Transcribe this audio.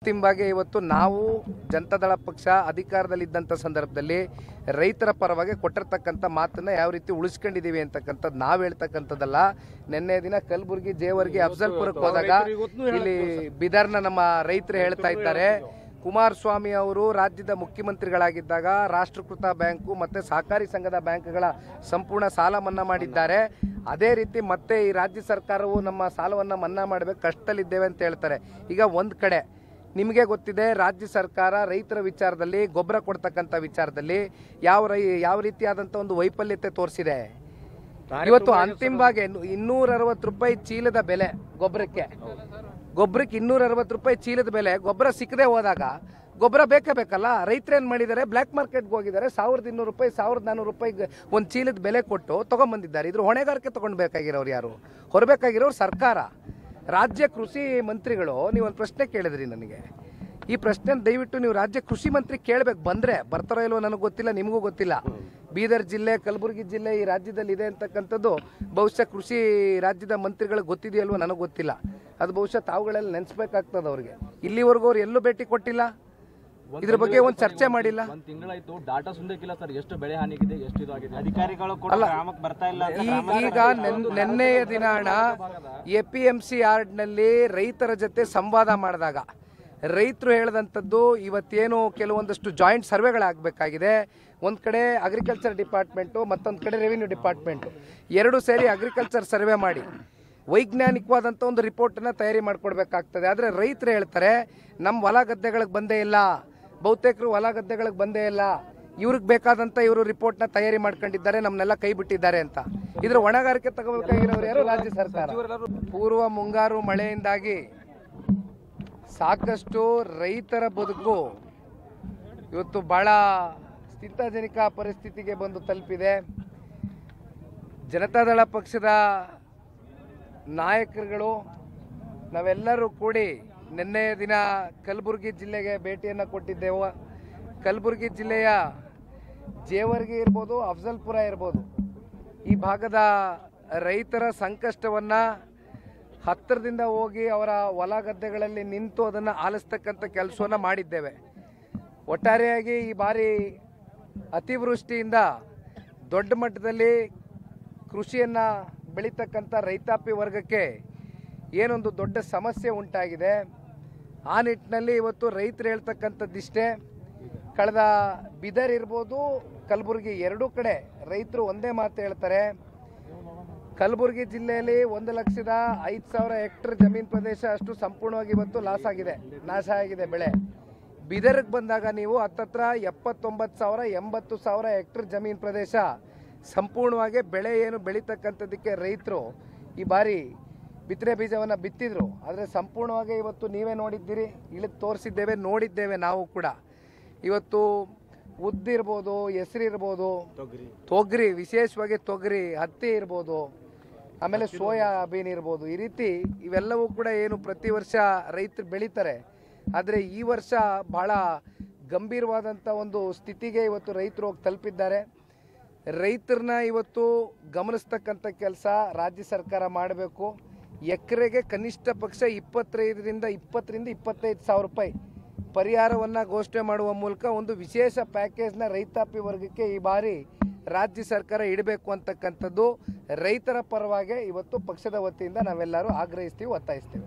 ಅಂತಿಮವಾಗಿ ಇವತ್ತು ನಾವು ಜನತಾದಳ ಪಕ್ಷ ಅಧಿಕಾರದಲ್ಲಿದ್ದಂಥ ಸಂದರ್ಭದಲ್ಲಿ ರೈತರ ಪರವಾಗಿ ಕೊಟ್ಟಿರ್ತಕ್ಕಂಥ ಮಾತನ್ನ ಯಾವ ರೀತಿ ಉಳಿಸ್ಕೊಂಡಿದ್ದೀವಿ ಅಂತಕ್ಕಂಥದ್ದು ನಾವು ಹೇಳ್ತಕ್ಕಂಥದ್ದಲ್ಲ. ನಿನ್ನೆ ದಿನ ಕಲಬುರಗಿ ಜೇವರ್ಗಿ ಅಫಜಲ್ಪುರಕ್ಕೆ ಹೋದಾಗ ಇಲ್ಲಿ ಬಿದರ್ನ ನಮ್ಮ ರೈತರು ಹೇಳ್ತಾ ಇದ್ದಾರೆ, ಕುಮಾರಸ್ವಾಮಿ ಅವರು ರಾಜ್ಯದ ಮುಖ್ಯಮಂತ್ರಿಗಳಾಗಿದ್ದಾಗ ರಾಷ್ಟ್ರೀಕೃತ ಬ್ಯಾಂಕು ಮತ್ತು ಸಹಕಾರಿ ಸಂಘದ ಬ್ಯಾಂಕ್ಗಳ ಸಂಪೂರ್ಣ ಸಾಲ ಮನ್ನಾ ಮಾಡಿದ್ದಾರೆ. ಅದೇ ರೀತಿ ಮತ್ತೆ ಈ ರಾಜ್ಯ ಸರ್ಕಾರವು ನಮ್ಮ ಸಾಲವನ್ನು ಮನ್ನಾ ಮಾಡಬೇಕು, ಕಷ್ಟದಲ್ಲಿದ್ದೇವೆ ಅಂತ ಹೇಳ್ತಾರೆ. ಈಗ ಒಂದು ಕಡೆ ನಿಮಗೆ ಗೊತ್ತಿದೆ, ರಾಜ್ಯ ಸರ್ಕಾರ ರೈತರ ವಿಚಾರದಲ್ಲಿ ಗೊಬ್ಬರ ಕೊಡ್ತಕ್ಕಂಥ ವಿಚಾರದಲ್ಲಿ ಯಾವ ರೀತಿಯಾದಂಥ ಒಂದು ವೈಫಲ್ಯತೆ ತೋರಿಸಿದೆ. ಇವತ್ತು ಅಂತಿಮವಾಗಿ 260 ರೂಪಾಯಿ ಚೀಲದ ಬೆಲೆ ಗೊಬ್ಬರಕ್ಕೆ 260 ರೂಪಾಯಿ ಚೀಲದ ಬೆಲೆ. ಗೊಬ್ಬರ ಸಿಕ್ಕದೆ ಹೋದಾಗ ಗೊಬ್ಬರ ಬೇಕೇ ಬೇಕಲ್ಲ. ರೈತರೇನು ಮಾಡಿದ್ದಾರೆ, ಬ್ಲ್ಯಾಕ್ ಮಾರ್ಕೆಟ್ಗೆ ಹೋಗಿದ್ದಾರೆ, 1200 ರೂಪಾಯಿ 1400 ರೂಪಾಯಿಗೆ ಒಂದು ಚೀಲದ ಬೆಲೆ ಕೊಟ್ಟು ತೊಗೊಂಬಂದಿದ್ದಾರೆ. ಇದ್ರ ಹೊಣೆಗಾರಿಕೆ ತೊಗೊಂಡ್ಬೇಕಾಗಿರೋರು ಯಾರು? ಹೊರಬೇಕಾಗಿರೋರು ಸರ್ಕಾರ, ರಾಜ್ಯ ಕೃಷಿ ಮಂತ್ರಿಗಳು. ನೀವೊಂದು ಪ್ರಶ್ನೆ ಕೇಳಿದ್ರಿ ನನಗೆ, ಈ ಪ್ರಶ್ನೆ ದಯವಿಟ್ಟು ನೀವು ರಾಜ್ಯ ಕೃಷಿ ಮಂತ್ರಿ ಕೇಳಬೇಕು. ಬರ್ತಾರೋ ಇಲ್ವೋ ನನಗೆ ಗೊತ್ತಿಲ್ಲ, ನಿಮಗೂ ಗೊತ್ತಿಲ್ಲ. ಬೀದರ್ ಜಿಲ್ಲೆ, ಕಲಬುರಗಿ ಜಿಲ್ಲೆ ಈ ರಾಜ್ಯದಲ್ಲಿ ಇದೆ ಅಂತಕ್ಕಂಥದ್ದು ಬಹುಶಃ ಕೃಷಿ ರಾಜ್ಯದ ಮಂತ್ರಿಗಳಿಗೆ ಗೊತ್ತಿದೆಯಲ್ವೋ ನನಗೆ ಗೊತ್ತಿಲ್ಲ. ಅದು ಬಹುಶಃ ತಾವುಗಳೆಲ್ಲ ನೆನೆಸ್ಬೇಕಾಗ್ತದೆ ಅವ್ರಿಗೆ. ಇಲ್ಲಿವರೆಗೂ ಅವ್ರು ಎಲ್ಲೂ ಭೇಟಿ ಕೊಟ್ಟಿಲ್ಲ, ಇದ್ರ ಬಗ್ಗೆ ಒಂದು ಚರ್ಚೆ ಮಾಡಿಲ್ಲ. ಒಂದು ತಿಂಗಳಾಯ್ತು, ಡಾಟಾ ಸುಂದಕ್ಕಿಲ್ಲ ಸರ್, ಎಷ್ಟು ಬೆಳೆ ಹಾನಿಗಿದೆ, ಎಷ್ಟು ಇದಾಗಿದೆ, ಅಧಿಕಾರಿಗಳು ಕೂಡ ಗ್ರಾಮಕ್ಕೆ ಬರ್ತಾ ಇಲ್ಲ. ಈಗ ನಿನ್ನೆಯ ದಿನ APMC ಯಾರ್ಡ್ನಲ್ಲಿ ರೈತರ ಜೊತೆ ಸಂವಾದ ಮಾಡಿದಾಗ ರೈತರು ಹೇಳಿದಂಥದ್ದು, ಇವತ್ತೇನು ಕೆಲವೊಂದಷ್ಟು ಜಾಯಿಂಟ್ ಸರ್ವೆಗಳಾಗಬೇಕಾಗಿದೆ. ಒಂದು ಕಡೆ ಅಗ್ರಿಕಲ್ಚರ್ ಡಿಪಾರ್ಟ್ಮೆಂಟು, ಮತ್ತೊಂದು ಕಡೆ ರೆವಿನ್ಯೂ ಡಿಪಾರ್ಟ್ಮೆಂಟು, ಎರಡೂ ಸೇರಿ ಅಗ್ರಿಕಲ್ಚರ್ ಸರ್ವೆ ಮಾಡಿ ವೈಜ್ಞಾನಿಕವಾದಂಥ ಒಂದು ರಿಪೋರ್ಟನ್ನು ತಯಾರಿ ಮಾಡಿಕೊಡ್ಬೇಕಾಗ್ತದೆ. ಆದರೆ ರೈತರು ಹೇಳ್ತಾರೆ, ನಮ್ಮ ಹೊಲ ಗದ್ದೆಗಳಿಗೆ ಬಂದೇ ಇಲ್ಲ, ಬಹುತೇಕರು ಹೊಲ ಗದ್ದೆಗಳಿಗೆ ಬಂದೇ ಇಲ್ಲ, ಇವ್ರಿಗೆ ಬೇಕಾದಂಥ ಇವರು ರಿಪೋರ್ಟ್ನ ತಯಾರಿ ಮಾಡ್ಕೊಂಡಿದ್ದಾರೆ, ನಮ್ಮನ್ನೆಲ್ಲ ಕೈ ಬಿಟ್ಟಿದ್ದಾರೆ ಅಂತ. ಇದ್ರ ಹೊಣೆಗಾರಿಕೆ ತಗೋಬೇಕಾಗಿರೋರು ಯಾರು? ರಾಜ್ಯ ಸರ್ಕಾರ. ಪೂರ್ವ ಮುಂಗಾರು ಮಳೆಯಿಂದಾಗಿ ಸಾಕಷ್ಟು ರೈತರ ಬದುಕು ಇವತ್ತು ಬಹಳ ಸ್ಥಿತಜನಕ ಪರಿಸ್ಥಿತಿಗೆ ಬಂದು ತಲುಪಿದೆ. ಜನತಾದಳ ಪಕ್ಷದ ನಾಯಕರುಗಳು ನಾವೆಲ್ಲರೂ ಕೂಡಿ ನಿನ್ನೆಯ ದಿನ ಕಲಬುರಗಿ ಜಿಲ್ಲೆಗೆ ಭೇಟಿಯನ್ನು ಕೊಟ್ಟಿದ್ದೆವು. ಕಲಬುರಗಿ ಜಿಲ್ಲೆಯ ಜೇವರ್ಗಿ ಇರ್ಬೋದು, ಅಫಜಲ್ಪುರ ಇರ್ಬೋದು, ಈ ಭಾಗದ ರೈತರ ಸಂಕಷ್ಟವನ್ನು ಹತ್ತಿರದಿಂದ ಹೋಗಿ ಅವರ ಹೊಲ ಗದ್ದೆಗಳಲ್ಲಿ ನಿಂತು ಅದನ್ನು ಆಲಿಸ್ತಕ್ಕಂಥ ಕೆಲಸವನ್ನು ಮಾಡಿದ್ದೇವೆ. ಒಟ್ಟಾರೆಯಾಗಿ ಈ ಬಾರಿ ಅತಿವೃಷ್ಟಿಯಿಂದ ದೊಡ್ಡ ಮಟ್ಟದಲ್ಲಿ ಕೃಷಿಯನ್ನು ಬೆಳೀತಕ್ಕಂಥ ರೈತಾಪಿ ವರ್ಗಕ್ಕೆ ಏನೊಂದು ದೊಡ್ಡ ಸಮಸ್ಯೆ ಉಂಟಾಗಿದೆ. ಆ ನಿಟ್ಟಿನಲ್ಲಿ ಇವತ್ತು ರೈತರು ಹೇಳ್ತಕ್ಕಂಥದ್ದಿಷ್ಟೇ. ಕಳೆದ ಬಿದರ್ ಇರ್ಬೋದು, ಕಲಬುರಗಿ ಎರಡೂ ಕಡೆ ರೈತರು ಒಂದೇ ಮಾತು ಹೇಳ್ತಾರೆ, ಕಲಬುರಗಿ ಜಿಲ್ಲೆಯಲ್ಲಿ 1,05,000 ಹೆಕ್ಟರ್ ಜಮೀನು ಪ್ರದೇಶ ಅಷ್ಟು ಸಂಪೂರ್ಣವಾಗಿ ಇವತ್ತು ಲಾಸ್ ಆಗಿದೆ, ನಾಶ ಆಗಿದೆ ಬೆಳೆ. ಬಿದರ್ಗೆ ಬಂದಾಗ ನೀವು ಹತ್ತತ್ರ 79,000-80,000 ಹೆಕ್ಟರ್ ಜಮೀನು ಪ್ರದೇಶ ಸಂಪೂರ್ಣವಾಗಿ ಬೆಳೆ ಏನು ಬೆಳೀತಕ್ಕಂಥದ್ದಕ್ಕೆ ರೈತರು ಈ ಬಾರಿ ಬಿತ್ತನೆ ಬೀಜವನ್ನು ಬಿತ್ತಿದ್ರು. ಆದರೆ ಸಂಪೂರ್ಣವಾಗಿ ಇವತ್ತು ನೀವೇ ನೋಡಿದ್ದೀರಿ, ಇಳಿದು ತೋರಿಸಿದ್ದೇವೆ, ನೋಡಿದ್ದೇವೆ ನಾವು ಕೂಡ. ಇವತ್ತು ಉದ್ದಿರ್ಬೋದು, ಹೆಸರಿರ್ಬೋದು, ತೊಗರಿ, ವಿಶೇಷವಾಗಿ ತೊಗರಿ, ಹತ್ತಿ ಇರ್ಬೋದು, ಆಮೇಲೆ ಸೋಯಾಬೀನ್ ಇರ್ಬೋದು, ಈ ರೀತಿ ಇವೆಲ್ಲವೂ ಕೂಡ ಏನು ಪ್ರತಿ ವರ್ಷ ರೈತರು ಬೆಳೀತಾರೆ. ಆದರೆ ಈ ವರ್ಷ ಬಹಳ ಗಂಭೀರವಾದಂಥ ಒಂದು ಸ್ಥಿತಿಗೆ ಇವತ್ತು ರೈತರು ಹೋಗಿ ತಲುಪಿದ್ದಾರೆ. ರೈತರನ್ನ ಇವತ್ತು ಗಮನಿಸ್ತಕ್ಕಂಥ ಕೆಲಸ ರಾಜ್ಯ ಸರ್ಕಾರ ಮಾಡಬೇಕು. ಎಕರೆಗೆ ಕನಿಷ್ಠ ಪಕ್ಷ 20ರಿಂದ 25,000 ರೂಪಾಯಿ ಪರಿಹಾರವನ್ನು ಘೋಷಣೆ ಮಾಡುವ ಮೂಲಕ ಒಂದು ವಿಶೇಷ ಪ್ಯಾಕೇಜ್ನ ರೈತಾಪಿ ವರ್ಗಕ್ಕೆ ಈ ಬಾರಿ ರಾಜ್ಯ ಸರ್ಕಾರ ಇಡಬೇಕು ಅಂತಕ್ಕಂಥದ್ದು ರೈತರ ಪರವಾಗಿ ಇವತ್ತು ಪಕ್ಷದ ವತಿಯಿಂದ ನಾವೆಲ್ಲರೂ ಆಗ್ರಹಿಸ್ತೀವಿ, ಒತ್ತಾಯಿಸ್ತೀವಿ.